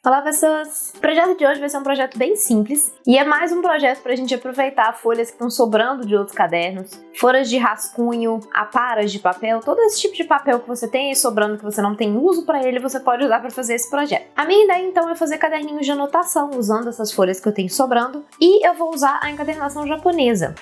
Olá, pessoas! O projeto de hoje vai ser um projeto bem simples e é mais um projeto para a gente aproveitar folhas que estão sobrando de outros cadernos, folhas de rascunho, aparas de papel, todo esse tipo de papel que você tem aí sobrando que você não tem uso para ele, você pode usar para fazer esse projeto. A minha ideia então é fazer caderninhos de anotação usando essas folhas que eu tenho sobrando e eu vou usar a encadernação japonesa.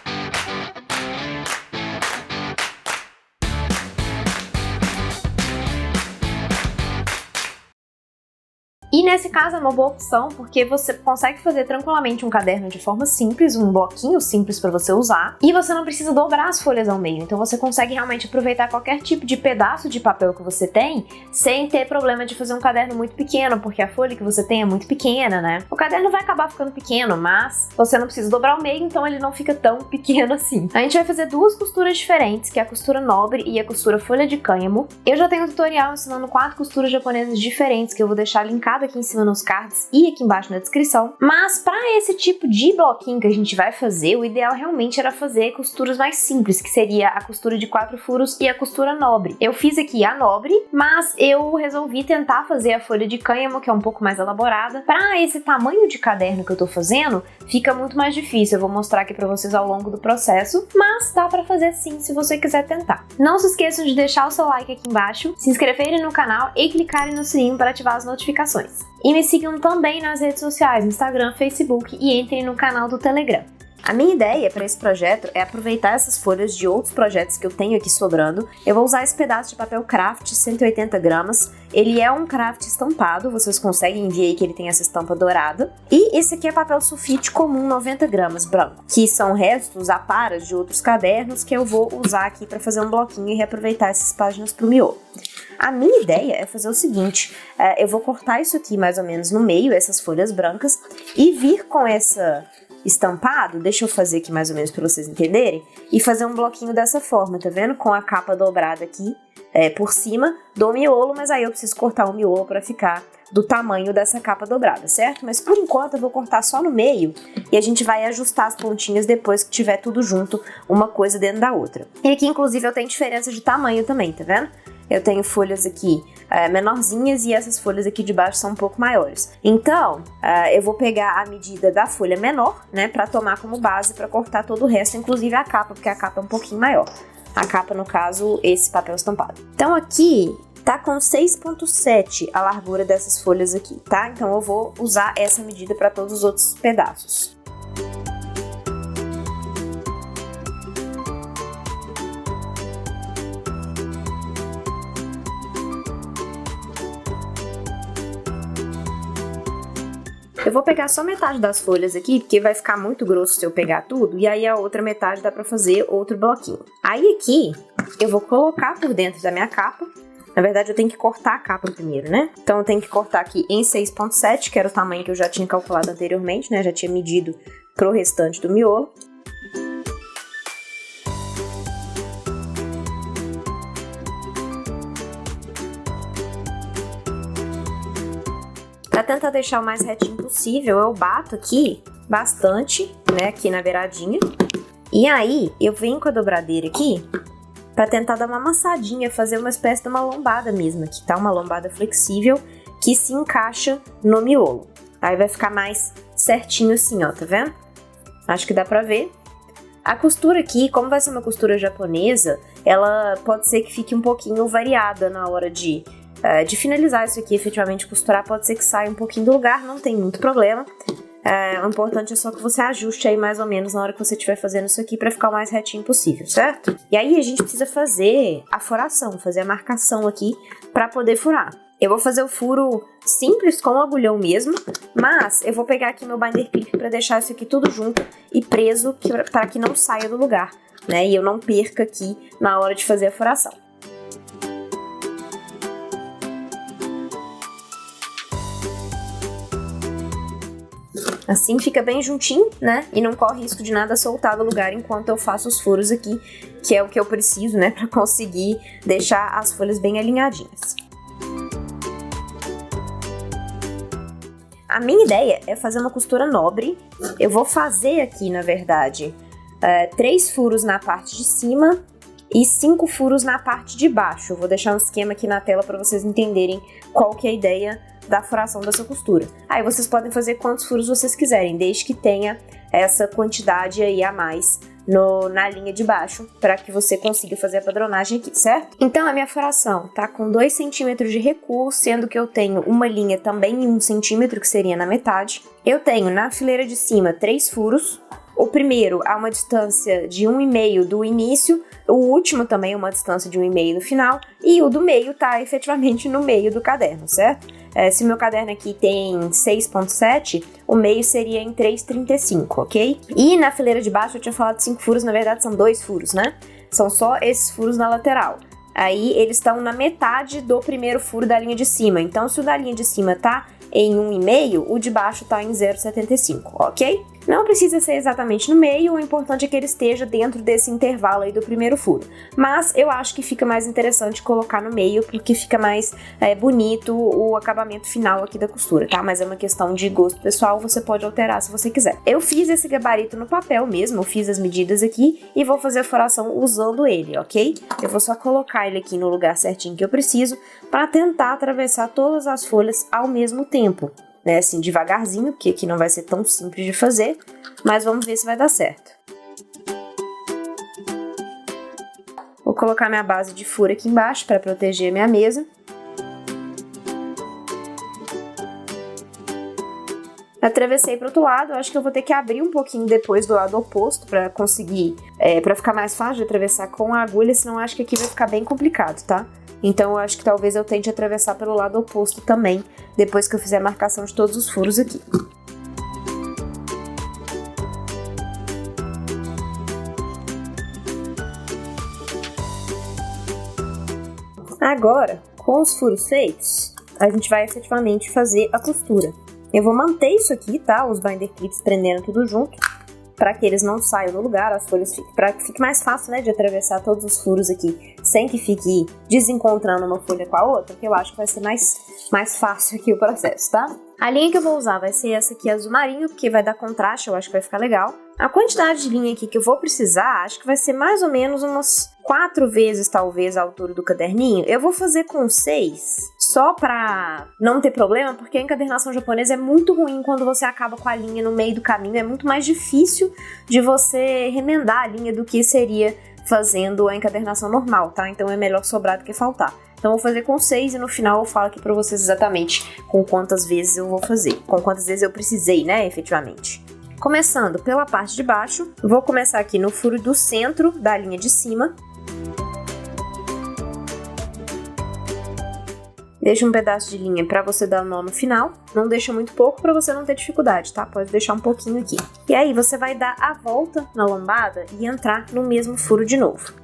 E nesse caso é uma boa opção porque você consegue fazer tranquilamente um caderno de forma simples, um bloquinho simples para você usar, e você não precisa dobrar as folhas ao meio, então você consegue realmente aproveitar qualquer tipo de pedaço de papel que você tem sem ter problema de fazer um caderno muito pequeno, porque a folha que você tem é muito pequena, né? O caderno vai acabar ficando pequeno, mas você não precisa dobrar ao meio, então ele não fica tão pequeno assim. A gente vai fazer duas costuras diferentes, que é a costura nobre e a costura folha de cânhamo. Eu já tenho um tutorial ensinando 4 costuras japonesas diferentes que eu vou deixar linkado aqui em cima nos cards e aqui embaixo na descrição, mas para esse tipo de bloquinho que a gente vai fazer, o ideal realmente era fazer costuras mais simples, que seria a costura de 4 furos e a costura nobre. Eu fiz aqui a nobre, mas eu resolvi tentar fazer a folha de cânhamo, que é um pouco mais elaborada. Para esse tamanho de caderno que eu tô fazendo, fica muito mais difícil, eu vou mostrar aqui para vocês ao longo do processo, mas dá para fazer sim se você quiser tentar. Não se esqueçam de deixar o seu like aqui embaixo, se inscreverem no canal e clicarem no sininho para ativar as notificações. E me sigam também nas redes sociais, Instagram, Facebook, e entrem no canal do Telegram. A minha ideia para esse projeto é aproveitar essas folhas de outros projetos que eu tenho aqui sobrando. Eu vou usar esse pedaço de papel craft 180 gramas. Ele é um craft estampado, vocês conseguem ver aí que ele tem essa estampa dourada. E esse aqui é papel sulfite comum 90 gramas branco, que são restos, aparas de outros cadernos que eu vou usar aqui para fazer um bloquinho e reaproveitar essas páginas para o miolo. A minha ideia é fazer o seguinte, eu vou cortar isso aqui mais ou menos no meio, essas folhas brancas, e vir com essa estampado, deixa eu fazer aqui mais ou menos para vocês entenderem, e fazer um bloquinho dessa forma, tá vendo? Com a capa dobrada aqui por cima do miolo, mas aí eu preciso cortar o miolo para ficar do tamanho dessa capa dobrada, certo? Mas por enquanto eu vou cortar só no meio e a gente vai ajustar as pontinhas depois que tiver tudo junto, uma coisa dentro da outra. E aqui inclusive eu tenho diferença de tamanho também, tá vendo? Eu tenho folhas aqui menorzinhas e essas folhas aqui de baixo são um pouco maiores. Então, eu vou pegar a medida da folha menor, né, para tomar como base para cortar todo o resto, inclusive a capa, porque a capa é um pouquinho maior. A capa, no caso, esse papel estampado. Então aqui tá com 6,7 a largura dessas folhas aqui, tá? Então eu vou usar essa medida para todos os outros pedaços. Eu vou pegar só metade das folhas aqui, porque vai ficar muito grosso se eu pegar tudo, e aí a outra metade dá pra fazer outro bloquinho. Aí aqui, eu vou colocar por dentro da minha capa. Na verdade, eu tenho que cortar a capa primeiro, né? Então eu tenho que cortar aqui em 6,7, que era o tamanho que eu já tinha calculado anteriormente, né? Já tinha medido pro restante do miolo. Para tentar deixar o mais retinho possível, eu bato aqui bastante, né, aqui na beiradinha. E aí, eu venho com a dobradeira aqui para tentar dar uma amassadinha, fazer uma espécie de uma lombada mesmo aqui, tá? Uma lombada flexível que se encaixa no miolo. Aí vai ficar mais certinho assim, ó, tá vendo? Acho que dá pra ver. A costura aqui, como vai ser uma costura japonesa, ela pode ser que fique um pouquinho variada na hora de finalizar isso aqui, efetivamente costurar, pode ser que saia um pouquinho do lugar, não tem muito problema. O importante é só que você ajuste aí mais ou menos na hora que você estiver fazendo isso aqui para ficar o mais retinho possível, certo? E aí a gente precisa fazer a furação, fazer a marcação aqui para poder furar. Eu vou fazer o furo simples com o agulhão mesmo, mas eu vou pegar aqui meu binder clip para deixar isso aqui tudo junto e preso para que não saia do lugar, né? E eu não perca aqui na hora de fazer a furação. Assim fica bem juntinho, né? E não corre risco de nada soltar do lugar enquanto eu faço os furos aqui, que é o que eu preciso, né? Pra conseguir deixar as folhas bem alinhadinhas. A minha ideia é fazer uma costura nobre. Eu vou fazer aqui, na verdade, 3 furos na parte de cima e 5 furos na parte de baixo. Eu vou deixar um esquema aqui na tela para vocês entenderem qual que é a ideia da furação dessa costura. Aí vocês podem fazer quantos furos vocês quiserem, desde que tenha essa quantidade aí a mais na linha de baixo, para que você consiga fazer a padronagem aqui, certo? Então a minha furação tá com 2 centímetros de recuo, sendo que eu tenho uma linha também em 1 centímetro, que seria na metade. Eu tenho na fileira de cima 3 furos. O primeiro a uma distância de 1,5 do início, o último também uma distância de 1,5 do final, e o do meio tá efetivamente no meio do caderno, certo? Se meu caderno aqui tem 6,7, o meio seria em 3,35, ok? E na fileira de baixo eu tinha falado 5 furos, na verdade são 2 furos, né? São só esses furos na lateral. Aí eles estão na metade do primeiro furo da linha de cima, então se o da linha de cima tá em 1,5, o de baixo tá em 0,75, ok? Não precisa ser exatamente no meio, o importante é que ele esteja dentro desse intervalo aí do primeiro furo. Mas eu acho que fica mais interessante colocar no meio, porque fica mais bonito o acabamento final aqui da costura, tá? Mas é uma questão de gosto pessoal, você pode alterar se você quiser. Eu fiz esse gabarito no papel mesmo, eu fiz as medidas aqui e vou fazer a furação usando ele, ok? Eu vou só colocar ele aqui no lugar certinho que eu preciso para tentar atravessar todas as folhas ao mesmo tempo. Né, assim, devagarzinho, porque aqui não vai ser tão simples de fazer, mas vamos ver se vai dar certo. Vou colocar minha base de furo aqui embaixo para proteger a minha mesa. Atravessei para o outro lado, eu acho que eu vou ter que abrir um pouquinho depois do lado oposto para conseguir, para ficar mais fácil de atravessar com a agulha, senão eu acho que aqui vai ficar bem complicado, tá? Então eu acho que talvez eu tente atravessar pelo lado oposto também, depois que eu fizer a marcação de todos os furos aqui. Agora, com os furos feitos, a gente vai efetivamente fazer a costura. Eu vou manter isso aqui, tá? Os binder clips prendendo tudo junto, para que eles não saiam do lugar, as folhas para que fique mais fácil, né, de atravessar todos os furos aqui, sem que fique desencontrando uma folha com a outra, que eu acho que vai ser mais fácil aqui o processo, tá? A linha que eu vou usar vai ser essa aqui, azul marinho, porque vai dar contraste, eu acho que vai ficar legal. A quantidade de linha aqui que eu vou precisar, acho que vai ser mais ou menos umas 4 vezes, talvez, a altura do caderninho. Eu vou fazer com 6, só pra não ter problema, porque a encadernação japonesa é muito ruim quando você acaba com a linha no meio do caminho. É muito mais difícil de você remendar a linha do que seria fazendo a encadernação normal, tá? Então é melhor sobrar do que faltar. Então eu vou fazer com 6 e no final eu falo aqui pra vocês exatamente com quantas vezes eu vou fazer, com quantas vezes eu precisei, né, efetivamente. Começando pela parte de baixo, vou começar aqui no furo do centro da linha de cima. Deixa um pedaço de linha para você dar o nó no final. Não deixa muito pouco para você não ter dificuldade, tá? Pode deixar um pouquinho aqui. E aí você vai dar a volta na lombada e entrar no mesmo furo de novo.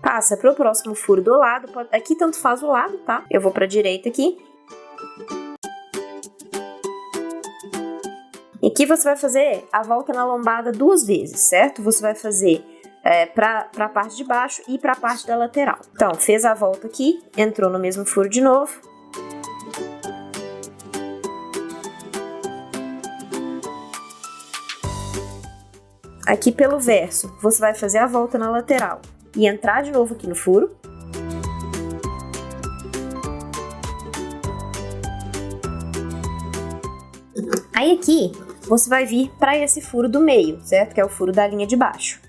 Passa para o próximo furo do lado. Aqui tanto faz o lado, tá? Eu vou para a direita aqui. E aqui você vai fazer a volta na lombada 2 vezes, certo? Você vai fazer para a parte de baixo e para a parte da lateral. Então, fez a volta aqui, entrou no mesmo furo de novo. Aqui pelo verso, você vai fazer a volta na lateral e entrar de novo aqui no furo. Aí aqui, você vai vir para esse furo do meio, certo? Que é o furo da linha de baixo.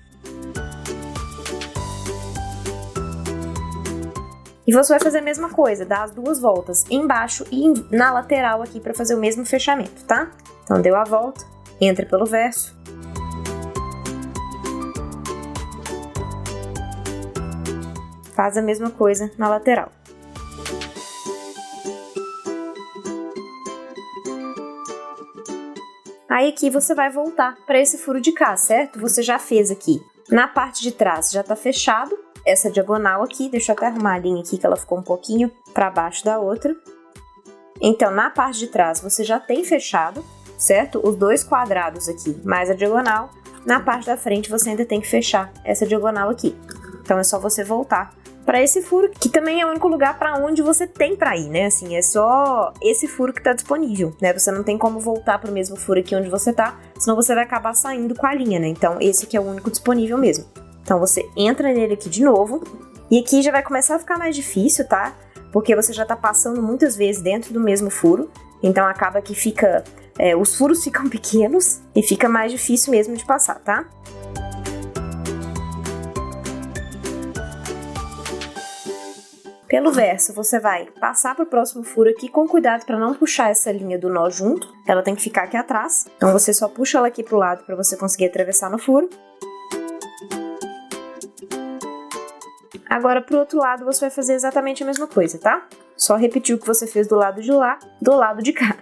E você vai fazer a mesma coisa, dar as 2 voltas embaixo e na lateral aqui para fazer o mesmo fechamento, tá? Então deu a volta, entra pelo verso. Faz a mesma coisa na lateral. Aí aqui você vai voltar para esse furo de cá, certo? Você já fez aqui. Na parte de trás já tá fechado. Essa diagonal aqui, deixa eu até arrumar a linha aqui que ela ficou um pouquinho para baixo da outra. Então, na parte de trás você já tem fechado, certo? Os 2 quadrados aqui, mais a diagonal. Na parte da frente você ainda tem que fechar essa diagonal aqui. Então, é só você voltar para esse furo, que também é o único lugar para onde você tem para ir, né? Assim, é só esse furo que tá disponível, né? Você não tem como voltar pro mesmo furo aqui onde você tá, senão você vai acabar saindo com a linha, né? Então, esse aqui é o único disponível mesmo. Então, você entra nele aqui de novo, e aqui já vai começar a ficar mais difícil, tá? Porque você já tá passando muitas vezes dentro do mesmo furo, então acaba que fica... os furos ficam pequenos e fica mais difícil mesmo de passar, tá? Pelo verso, você vai passar para o próximo furo aqui com cuidado para não puxar essa linha do nó junto. Ela tem que ficar aqui atrás. Então, você só puxa ela aqui pro lado para você conseguir atravessar no furo. Agora, pro outro lado, você vai fazer exatamente a mesma coisa, tá? Só repetir o que você fez do lado de lá, do lado de cá.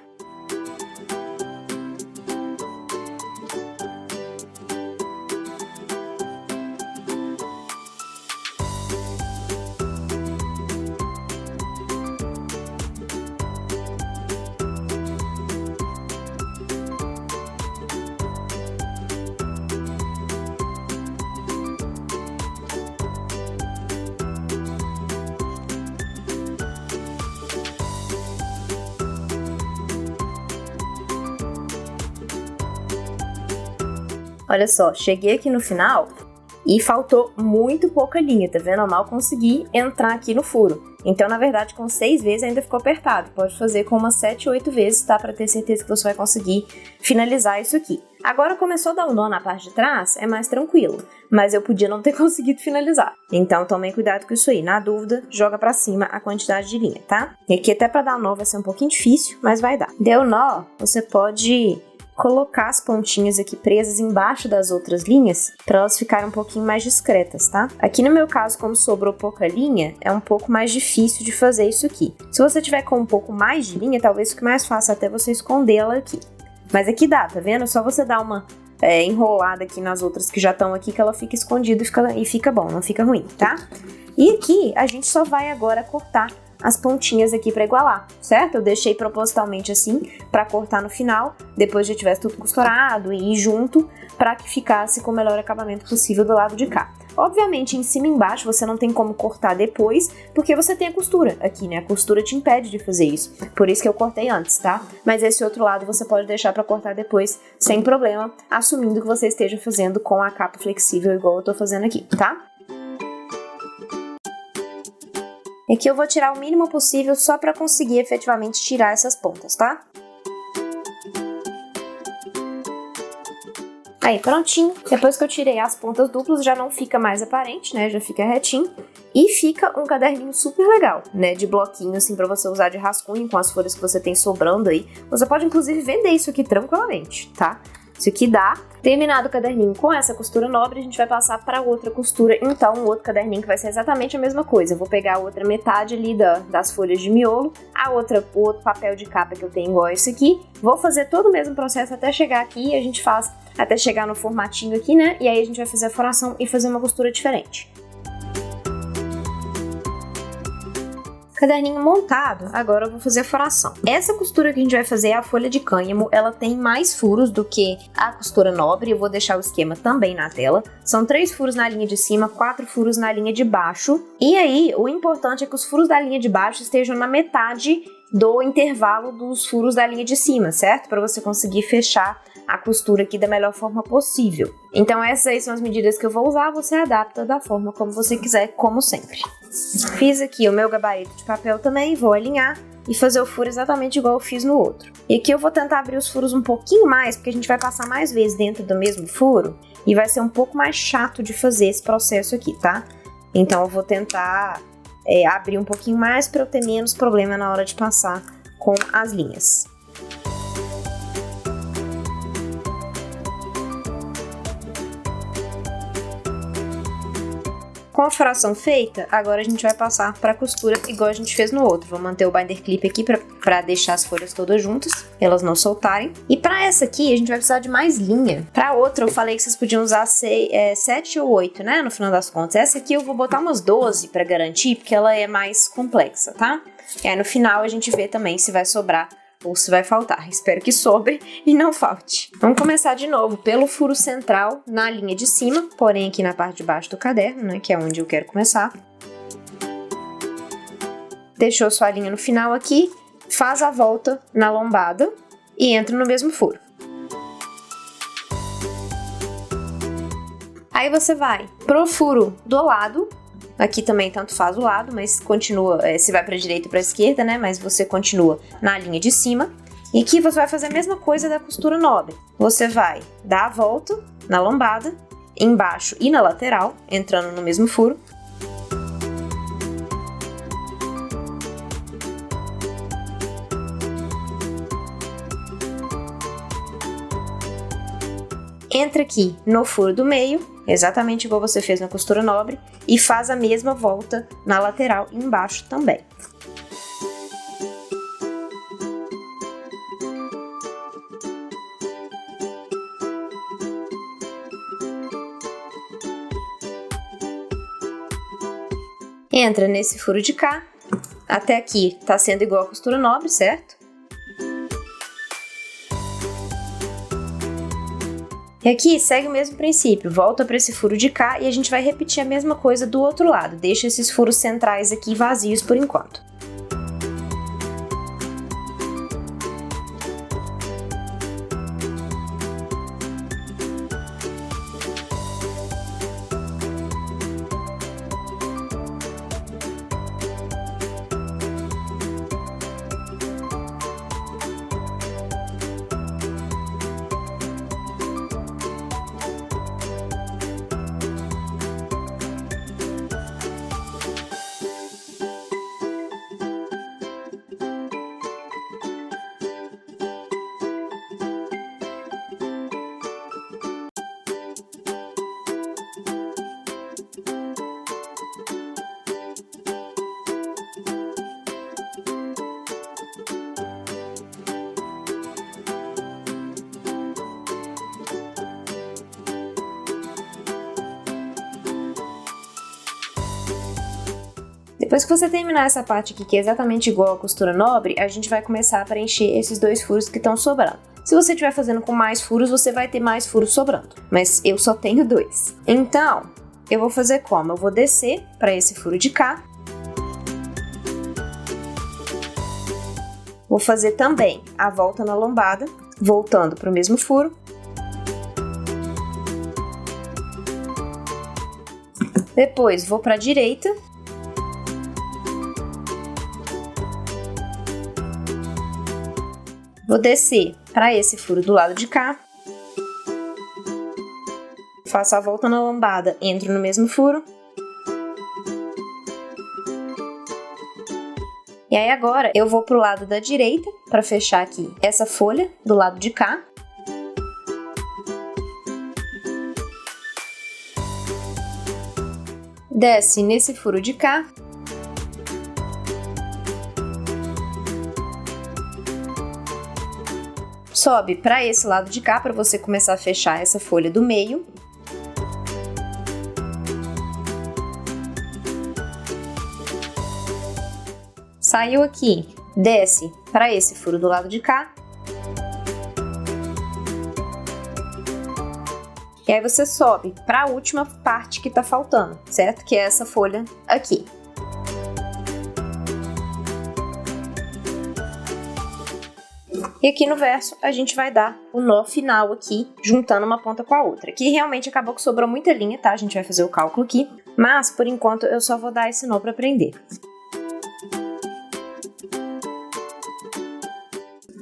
Olha só, cheguei aqui no final e faltou muito pouca linha, tá vendo? Eu mal consegui entrar aqui no furo. Então, na verdade, com 6 vezes ainda ficou apertado. Pode fazer com umas 7, 8 vezes, tá? Pra ter certeza que você vai conseguir finalizar isso aqui. Agora, começou a dar um nó na parte de trás, é mais tranquilo. Mas eu podia não ter conseguido finalizar. Então, tomem cuidado com isso aí. Na dúvida, joga pra cima a quantidade de linha, tá? E aqui até pra dar um nó vai ser um pouquinho difícil, mas vai dar. Deu nó, você pode... colocar as pontinhas aqui presas embaixo das outras linhas para elas ficarem um pouquinho mais discretas, tá? Aqui no meu caso, como sobrou pouca linha, é um pouco mais difícil de fazer isso aqui. Se você tiver com um pouco mais de linha, talvez fique mais fácil até você escondê-la aqui. Mas aqui dá, tá vendo? É só você dar uma enrolada aqui nas outras que já estão aqui que ela fica escondida e fica bom, não fica ruim, tá? E aqui a gente só vai agora cortar as pontinhas aqui para igualar, certo? Eu deixei propositalmente assim para cortar no final, depois já tivesse tudo costurado e ir junto para que ficasse com o melhor acabamento possível do lado de cá. Obviamente, em cima e embaixo você não tem como cortar depois, porque você tem a costura aqui, né? A costura te impede de fazer isso, por isso que eu cortei antes, tá? Mas esse outro lado você pode deixar para cortar depois, sem problema, assumindo que você esteja fazendo com a capa flexível igual eu tô fazendo aqui, tá? Aqui eu vou tirar o mínimo possível só para conseguir efetivamente tirar essas pontas, tá? Aí, prontinho. Depois que eu tirei as pontas duplas, já não fica mais aparente, né? Já fica retinho. E fica um caderninho super legal, né? De bloquinho, assim, pra você usar de rascunho com as folhas que você tem sobrando aí. Você pode, inclusive, vender isso aqui tranquilamente, tá? Isso aqui dá. Terminado o caderninho com essa costura nobre, a gente vai passar para outra costura, então um outro caderninho que vai ser exatamente a mesma coisa. Eu vou pegar a outra metade ali das folhas de miolo, o outro papel de capa que eu tenho igual esse aqui. Vou fazer todo o mesmo processo até chegar aqui e a gente faz até chegar no formatinho aqui, né? E aí a gente vai fazer a furação e fazer uma costura diferente. Caderninho montado, agora eu vou fazer a furação. Essa costura que a gente vai fazer é a folha de cânhamo, ela tem mais furos do que a costura nobre, eu vou deixar o esquema também na tela. São 3 furos na linha de cima, 4 furos na linha de baixo. E aí, o importante é que os furos da linha de baixo estejam na metade do intervalo dos furos da linha de cima, certo? Para você conseguir fechar a costura aqui da melhor forma possível. Então essas aí são as medidas que eu vou usar, você adapta da forma como você quiser, como sempre. Fiz aqui o meu gabarito de papel também, vou alinhar e fazer o furo exatamente igual eu fiz no outro. E aqui eu vou tentar abrir os furos um pouquinho mais, porque a gente vai passar mais vezes dentro do mesmo furo e vai ser um pouco mais chato de fazer esse processo aqui, tá? Então eu vou tentar abrir um pouquinho mais para eu ter menos problema na hora de passar com as linhas. Com a furação feita, agora a gente vai passar para a costura igual a gente fez no outro. Vou manter o binder clip aqui para deixar as folhas todas juntas, elas não soltarem. E para essa aqui, a gente vai precisar de mais linha. Para outra, eu falei que vocês podiam usar 7 ou 8, né, no final das contas. Essa aqui eu vou botar umas 12 para garantir, porque ela é mais complexa, tá? E aí no final a gente vê também se vai sobrar ou se vai faltar. Espero que sobre e não falte. Vamos começar de novo pelo furo central na linha de cima, porém aqui na parte de baixo do caderno, né, que é onde eu quero começar. deixou sua linha no final aqui, faz a volta na lombada e entra no mesmo furo. Aí você vai pro furo do lado, aqui também tanto faz o lado, mas continua, se vai pra direita ou pra esquerda, né, mas você continua na linha de cima. E aqui você vai fazer a mesma coisa da costura nobre. Você vai dar a volta na lombada, embaixo e na lateral, entrando no mesmo furo. Entra aqui no furo do meio, exatamente igual você fez na costura nobre, e faz a mesma volta na lateral e embaixo também. Entra nesse furo de cá, até aqui tá sendo igual a costura nobre, certo? E aqui segue o mesmo princípio, volta para esse furo de cá e a gente vai repetir a mesma coisa do outro lado, deixa esses furos centrais aqui vazios por enquanto. Depois que você terminar essa parte aqui, que é exatamente igual à costura nobre, a gente vai começar a preencher esses dois furos que estão sobrando. Se você estiver fazendo com mais furos, você vai ter mais furos sobrando, mas eu só tenho 2. Então, eu vou fazer como? Eu vou descer para esse furo de cá. Vou fazer também a volta na lombada, voltando para o mesmo furo. Depois, vou para a direita. Vou descer para esse furo do lado de cá. Faço a volta na lombada, entro no mesmo furo. E aí agora eu vou pro lado da direita para fechar aqui essa folha do lado de cá. Desce nesse furo de cá. Sobe para esse lado de cá para você começar a fechar essa folha do meio. Saiu aqui, desce para esse furo do lado de cá. E aí você sobe para a última parte que tá faltando, certo? Que é essa folha aqui. E aqui no verso a gente vai dar o nó final aqui, juntando uma ponta com a outra. Aqui realmente acabou que sobrou muita linha, tá? A gente vai fazer o cálculo aqui, mas por enquanto eu só vou dar esse nó para prender.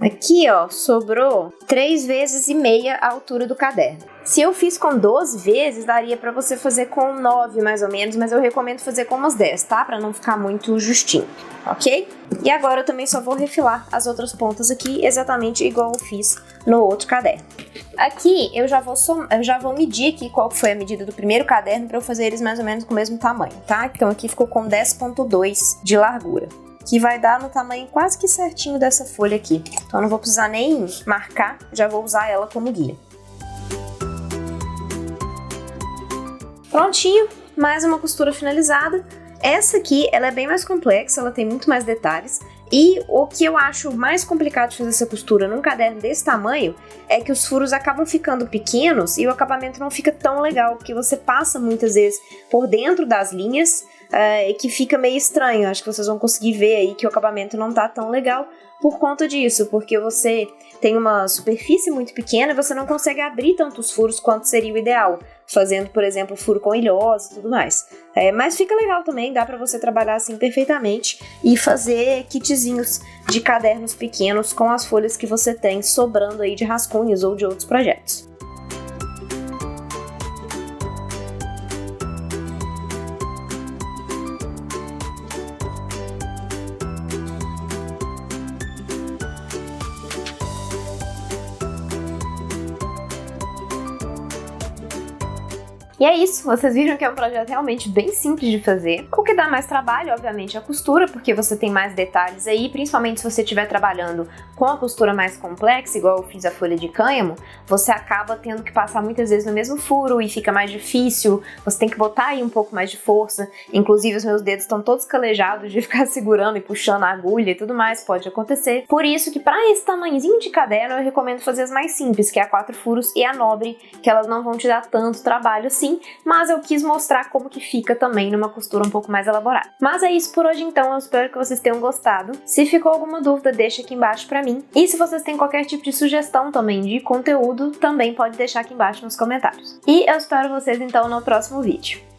Aqui, ó, sobrou 3,5 vezes a altura do caderno. Se eu fiz com 12 vezes, daria pra você fazer com 9 mais ou menos, mas eu recomendo fazer com umas 10, tá? Pra não ficar muito justinho, ok? E agora eu também só vou refilar as outras pontas aqui, exatamente igual eu fiz no outro caderno. Aqui eu já vou medir aqui qual foi a medida do primeiro caderno pra eu fazer eles mais ou menos com o mesmo tamanho, tá? Então aqui ficou com 10,2 de largura, que vai dar no tamanho quase que certinho dessa folha aqui. Então eu não vou precisar nem marcar, já vou usar ela como guia. Prontinho, mais uma costura finalizada. Essa aqui, ela é bem mais complexa, ela tem muito mais detalhes. E o que eu acho mais complicado de fazer essa costura num caderno desse tamanho é que os furos acabam ficando pequenos e o acabamento não fica tão legal, porque você passa muitas vezes por dentro das linhas, que fica meio estranho. Acho que vocês vão conseguir ver aí que o acabamento não tá tão legal por conta disso, porque você tem uma superfície muito pequena e você não consegue abrir tantos furos quanto seria o ideal, fazendo, por exemplo, furo com ilhose e tudo mais. Mas fica legal também, dá pra você trabalhar assim perfeitamente e fazer kitzinhos de cadernos pequenos com as folhas que você tem sobrando aí de rascunhos ou de outros projetos. E é isso, vocês viram que é um projeto realmente bem simples de fazer. O que dá mais trabalho, obviamente, é a costura, porque você tem mais detalhes aí, principalmente se você estiver trabalhando com a costura mais complexa, igual eu fiz a folha de cânhamo, você acaba tendo que passar muitas vezes no mesmo furo e fica mais difícil, você tem que botar aí um pouco mais de força, inclusive os meus dedos estão todos calejados de ficar segurando e puxando a agulha e tudo mais, pode acontecer. Por isso que para esse tamanhozinho de caderno eu recomendo fazer as mais simples, que é a 4 furos e a nobre, que elas não vão te dar tanto trabalho assim, mas eu quis mostrar como que fica também numa costura um pouco mais elaborada. Mas é isso por hoje então, eu espero que vocês tenham gostado. Se ficou alguma dúvida, deixa aqui embaixo pra mim. E se vocês têm qualquer tipo de sugestão também de conteúdo, também pode deixar aqui embaixo nos comentários. E eu espero vocês então no próximo vídeo.